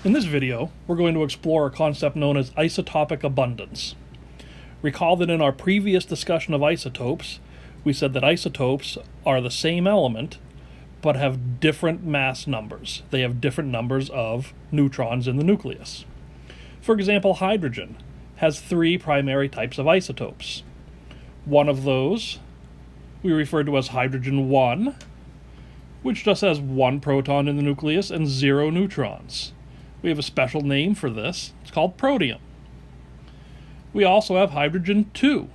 In this video, we're going to explore a concept known as isotopic abundance. Recall that in our previous discussion of isotopes, we said that isotopes are the same element, but have different mass numbers. They have different numbers of neutrons in the nucleus. For example, hydrogen has 3 primary types of isotopes. One of those we refer to as hydrogen 1, which just has 1 proton in the nucleus and 0 neutrons. We have a special name for this. It's called protium. We also have hydrogen 2.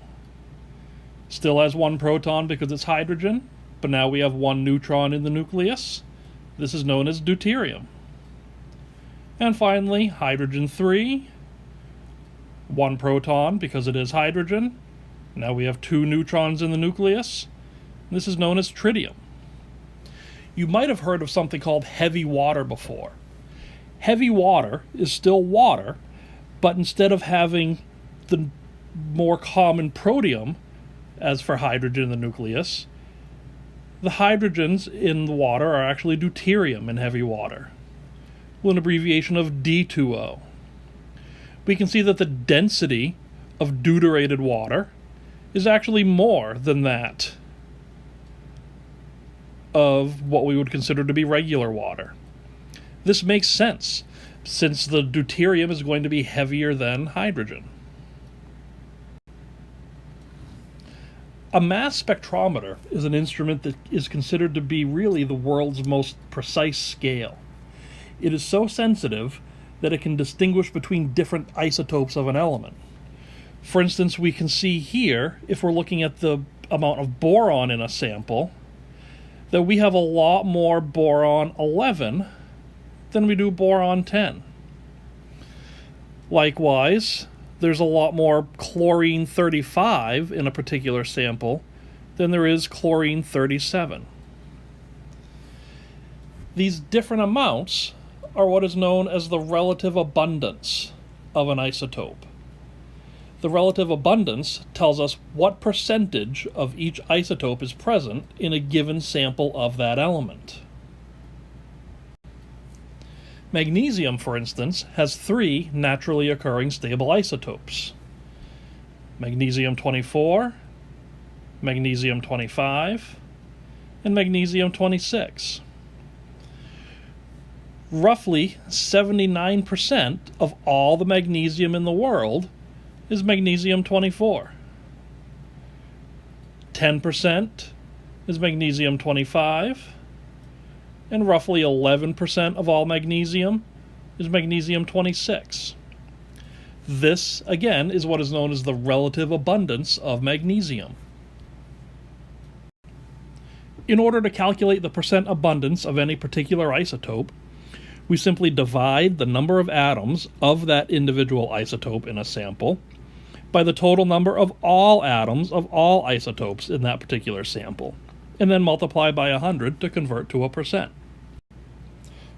Still has 1 proton because it's hydrogen, but now we have 1 neutron in the nucleus. This is known as deuterium. And finally, hydrogen 3, 1 proton because it is hydrogen. Now we have 2 neutrons in the nucleus. This is known as tritium. You might have heard of something called heavy water before. Heavy water is still water, but instead of having the more common protium, as for hydrogen in the nucleus, the hydrogens in the water are actually deuterium in heavy water, with an abbreviation of D2O. We can see that the density of deuterated water is actually more than that of what we would consider to be regular water. This makes sense, since the deuterium is going to be heavier than hydrogen. A mass spectrometer is an instrument that is considered to be really the world's most precise scale. It is so sensitive that it can distinguish between different isotopes of an element. For instance, we can see here, if we're looking at the amount of boron in a sample, that we have a lot more boron 11 than we do boron 10. Likewise, there's a lot more chlorine 35 in a particular sample than there is chlorine 37. These different amounts are what is known as the relative abundance of an isotope. The relative abundance tells us what percentage of each isotope is present in a given sample of that element. Magnesium, for instance, has 3 naturally occurring stable isotopes: magnesium-24, magnesium-25, and magnesium-26. Roughly 79% of all the magnesium in the world is magnesium-24. 10% is magnesium-25. And roughly 11% of all magnesium is magnesium-26. This, again, is what is known as the relative abundance of magnesium. In order to calculate the percent abundance of any particular isotope, we simply divide the number of atoms of that individual isotope in a sample by the total number of all atoms of all isotopes in that particular sample, and then multiply by 100 to convert to a percent.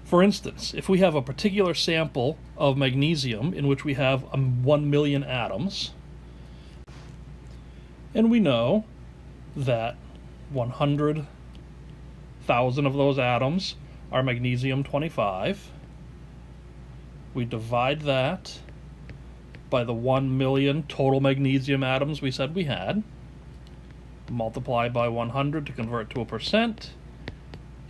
For instance, if we have a particular sample of magnesium in which we have 1 million atoms, and we know that 100,000 of those atoms are magnesium-25, we divide that by the 1 million total magnesium atoms we said we had, multiply by 100 to convert to a percent,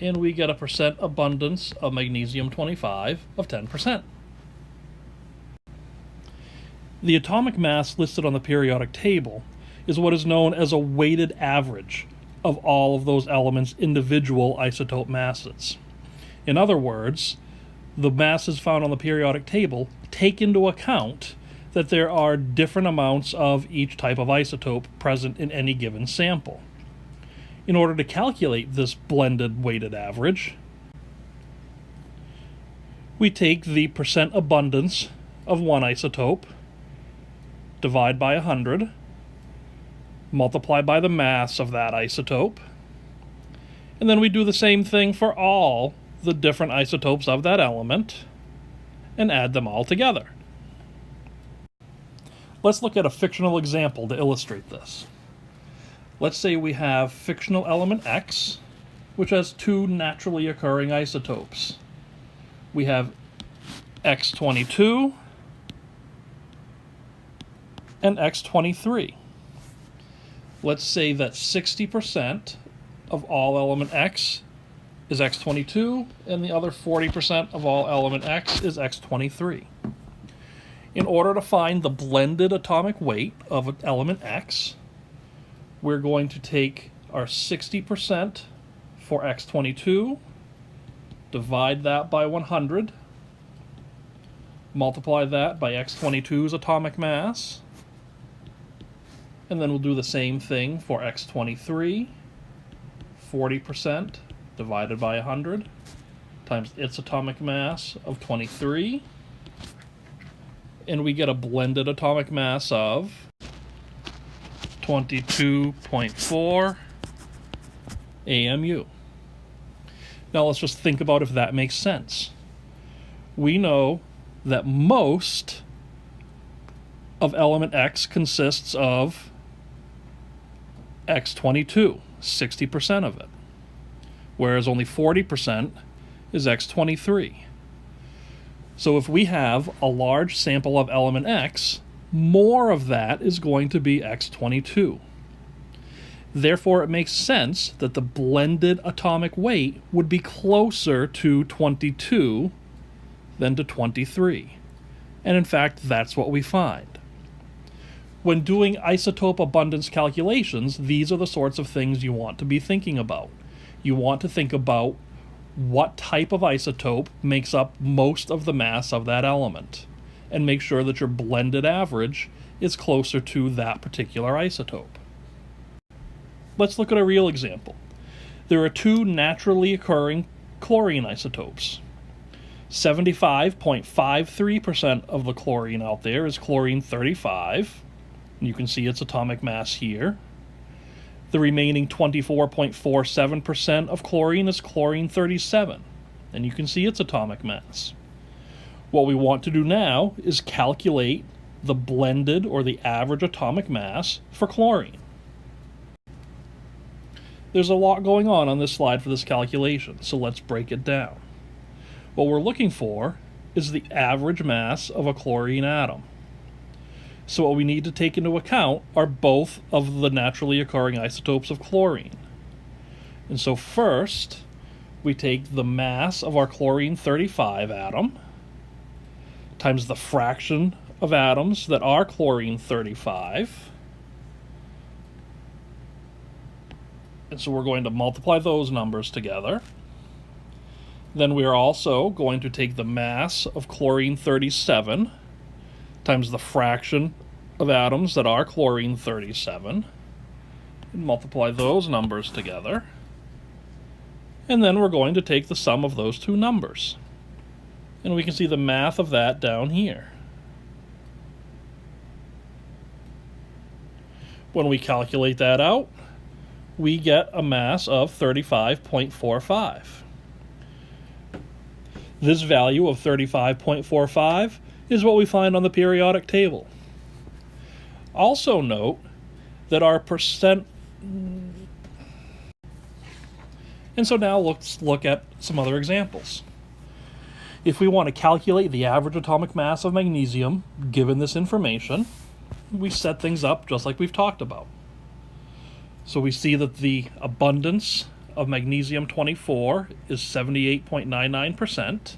and we get a percent abundance of magnesium-25 of 10%. The atomic mass listed on the periodic table is what is known as a weighted average of all of those elements' individual isotope masses. In other words, the masses found on the periodic table take into account that there are different amounts of each type of isotope present in any given sample. In order to calculate this blended weighted average, we take the percent abundance of one isotope, divide by 100, multiply by the mass of that isotope, and then we do the same thing for all the different isotopes of that element and add them all together. Let's look at a fictional example to illustrate this. Let's say we have fictional element X, which has 2 naturally occurring isotopes. We have X22, and X23. Let's say that 60% of all element X is X22, and the other 40% of all element X is X23. In order to find the blended atomic weight of element X, we're going to take our 60% for X22, divide that by 100, multiply that by X22's atomic mass, and then we'll do the same thing for X23, 40% divided by 100 times its atomic mass of 23, and we get a blended atomic mass of 22.4 AMU. Now let's just think about if that makes sense. We know that most of element X consists of X22, 60% of it, whereas only 40% is X23. So if we have a large sample of element X, more of that is going to be X22. Therefore, it makes sense that the blended atomic weight would be closer to 22 than to 23. And in fact, that's what we find. When doing isotope abundance calculations, these are the sorts of things you want to be thinking about. You want to think about what type of isotope makes up most of the mass of that element, and make sure that your blended average is closer to that particular isotope. Let's look at a real example. There are two naturally occurring chlorine isotopes. 75.53% of the chlorine out there is chlorine 35. You can see its atomic mass here. The remaining 24.47% of chlorine is chlorine 37, and you can see its atomic mass. What we want to do now is calculate the blended or the average atomic mass for chlorine. There's a lot going on this slide for this calculation, so let's break it down. What we're looking for is the average mass of a chlorine atom. So what we need to take into account are both of the naturally occurring isotopes of chlorine. And so first, we take the mass of our chlorine 35 atom times the fraction of atoms that are chlorine 35. And so we're going to multiply those numbers together. Then we are also going to take the mass of chlorine 37 times the fraction of atoms that are chlorine 37, and multiply those numbers together. And then we're going to take the sum of those two numbers. And we can see the math of that down here. When we calculate that out, we get a mass of 35.45. This value of 35.45 is what we find on the periodic table. Also note that our percent... And so now let's look at some other examples. If we want to calculate the average atomic mass of magnesium, given this information, we set things up just like we've talked about. So we see that the abundance of magnesium-24 is 78.99%.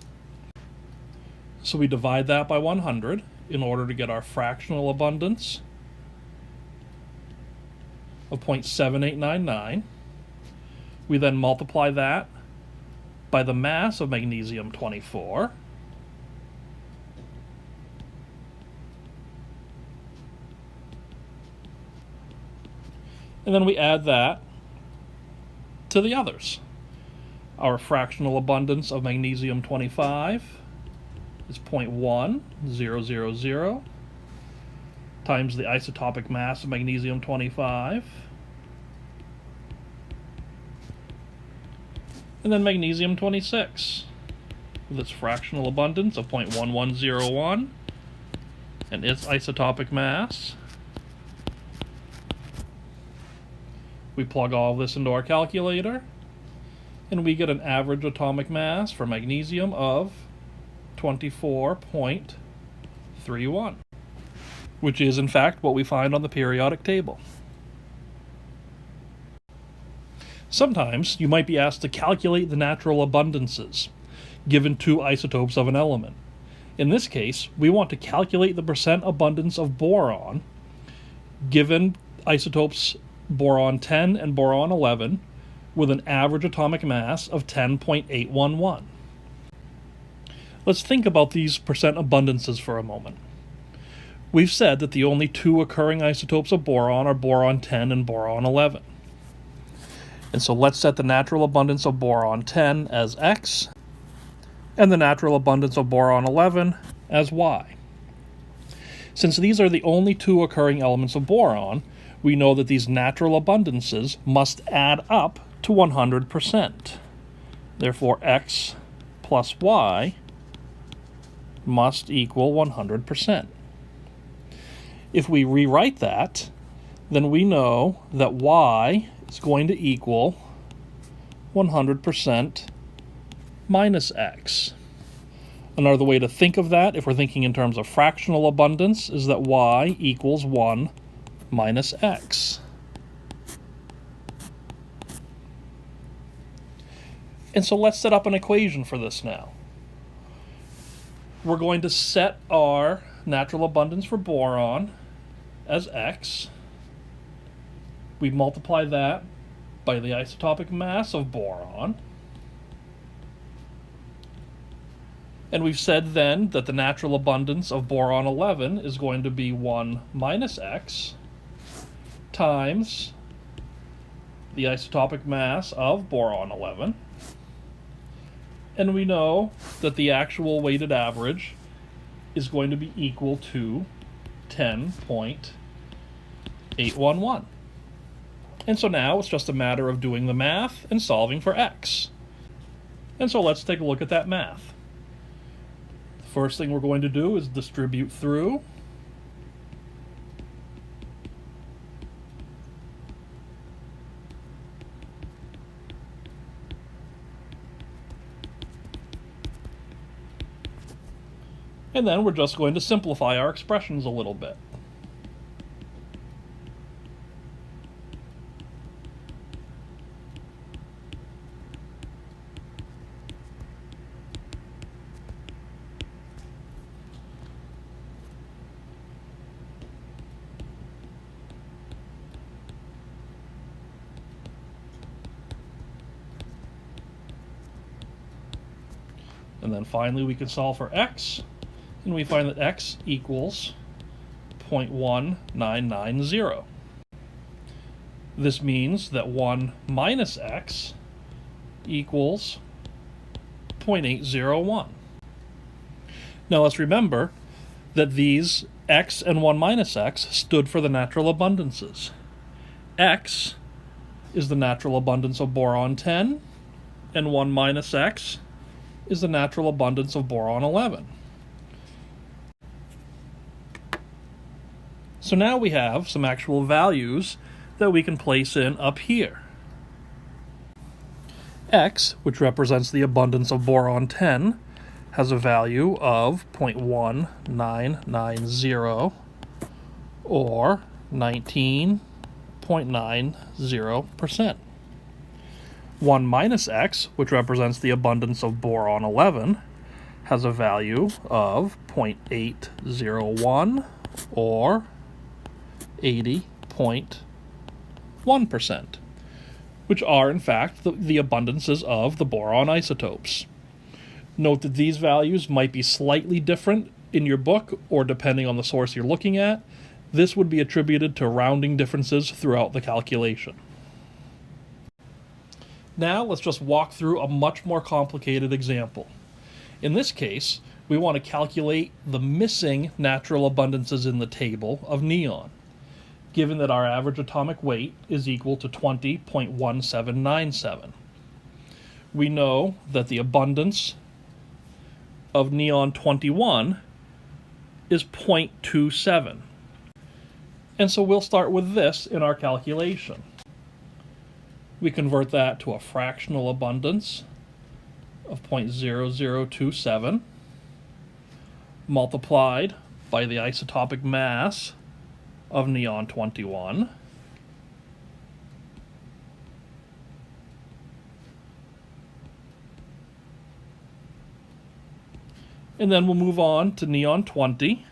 So we divide that by 100 in order to get our fractional abundance of 0.7899. We then multiply that by the mass of magnesium-24. And then we add that to the others. Our fractional abundance of magnesium-25 is 0.1000 times the isotopic mass of magnesium-25. And then magnesium-26 with its fractional abundance of 0.1101 and its isotopic mass. We plug all this into our calculator, and we get an average atomic mass for magnesium of 24.31, which is in fact what we find on the periodic table. Sometimes you might be asked to calculate the natural abundances given two isotopes of an element. In this case, we want to calculate the percent abundance of boron given isotopes boron 10 and boron 11 with an average atomic mass of 10.811. Let's think about these percent abundances for a moment. We've said that the only two occurring isotopes of boron are boron 10 and boron 11. And so let's set the natural abundance of boron 10 as X and the natural abundance of boron 11 as Y. Since these are the only two occurring elements of boron, we know that these natural abundances must add up to 100%. Therefore, X plus Y must equal 100%. If we rewrite that, then we know that Y is going to equal 100% minus X. Another way to think of that, if we're thinking in terms of fractional abundance, is that Y equals 1 minus X. And so let's set up an equation for this now. We're going to set our natural abundance for boron as X. We multiply that by the isotopic mass of boron. And we've said then that the natural abundance of boron 11 is going to be 1 minus X times the isotopic mass of boron 11. And we know that the actual weighted average is going to be equal to 10.811. And so now it's just a matter of doing the math and solving for X. And so let's take a look at that math. The first thing we're going to do is distribute through. And then we're just going to simplify our expressions a little bit. And then finally we can solve for X. And we find that X equals 0.1990. This means that 1 minus X equals 0.801. Now let's remember that these X and 1 minus X stood for the natural abundances. X is the natural abundance of boron 10, and 1 minus X is the natural abundance of boron 11. So now we have some actual values that we can place in up here. X, which represents the abundance of boron 10, has a value of 0.1990 or 19.90%. 1 minus X, which represents the abundance of boron 11, has a value of 0.801 or 80.1%, which are in fact the abundances of the boron isotopes. Note that these values might be slightly different in your book or depending on the source you're looking at. This would be attributed to rounding differences throughout the calculation. Now let's just walk through a much more complicated example. In this case, we want to calculate the missing natural abundances in the table of neon, given that our average atomic weight is equal to 20.1797. We know that the abundance of neon 21 is 0.27. And so we'll start with this in our calculation. We convert that to a fractional abundance of 0.0027. multiplied by the isotopic mass of neon 21, and then we'll move on to neon 20.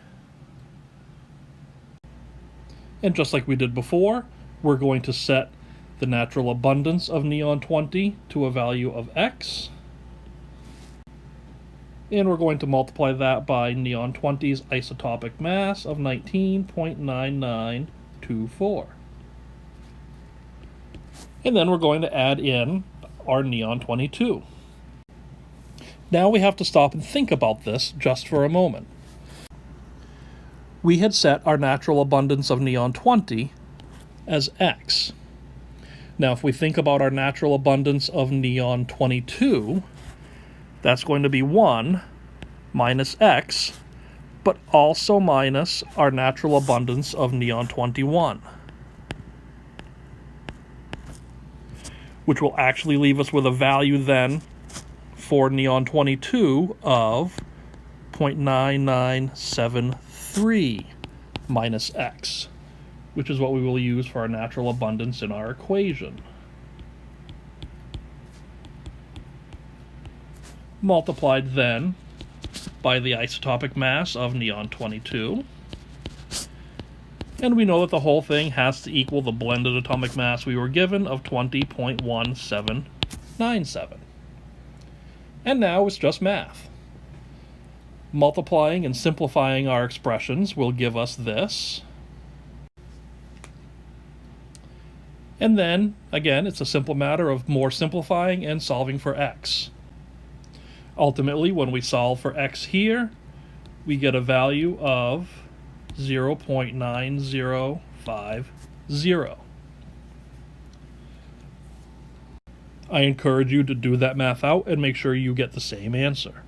And just like we did before, we're going to set the natural abundance of neon 20 to a value of x. And we're going to multiply that by neon 20's isotopic mass of 19.9924. And then we're going to add in our neon 22. Now we have to stop and think about this just for a moment. We had set our natural abundance of neon 20 as x. Now if we think about our natural abundance of neon 22, that's going to be 1 minus x, but also minus our natural abundance of neon 21, which will actually leave us with a value then for neon 22 of 0.9973 minus x, which is what we will use for our natural abundance in our equation. Multiplied then by the isotopic mass of neon 22. And we know that the whole thing has to equal the blended atomic mass we were given of 20.1797. And now it's just math. Multiplying and simplifying our expressions will give us this. And then, again, it's a simple matter of more simplifying and solving for x. Ultimately, when we solve for x here, we get a value of 0.9050. I encourage you to do that math out and make sure you get the same answer.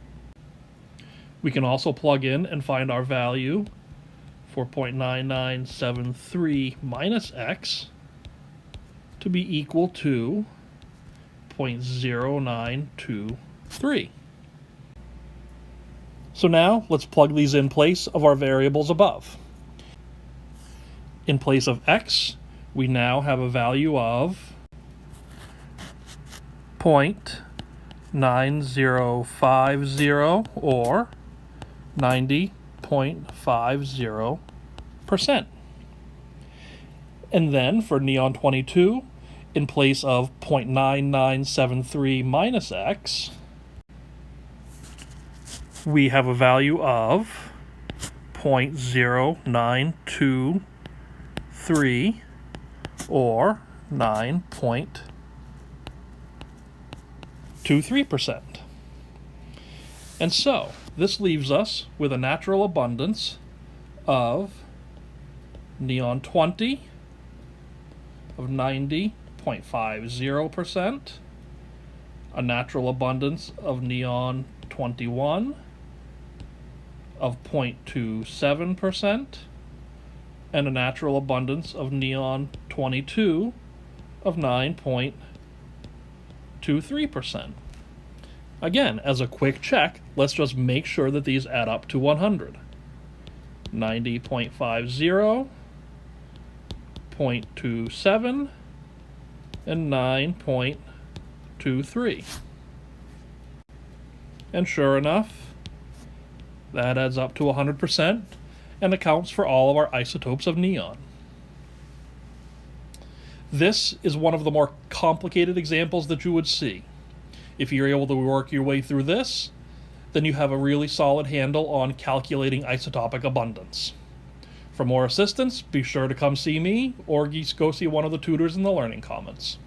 We can also plug in and find our value for 0.9973 minus x to be equal to 0.0923. So now let's plug these in place of our variables above. In place of x, we now have a value of 0.9050 or 90.50%. And then for neon 22, in place of 0.9973 minus x, we have a value of 0.0923 or 9.23%. And so this leaves us with a natural abundance of neon 20 of 90.50%, a natural abundance of neon 21 of 0.27%, and a natural abundance of neon 22 of 9.23%. Again, as a quick check, let's just make sure that these add up to 100. 90.50, 0.27, and 9.23. And sure enough, that adds up to 100% and accounts for all of our isotopes of neon. This is one of the more complicated examples that you would see. If you're able to work your way through this, then you have a really solid handle on calculating isotopic abundance. For more assistance, be sure to come see me or go see one of the tutors in the Learning Commons.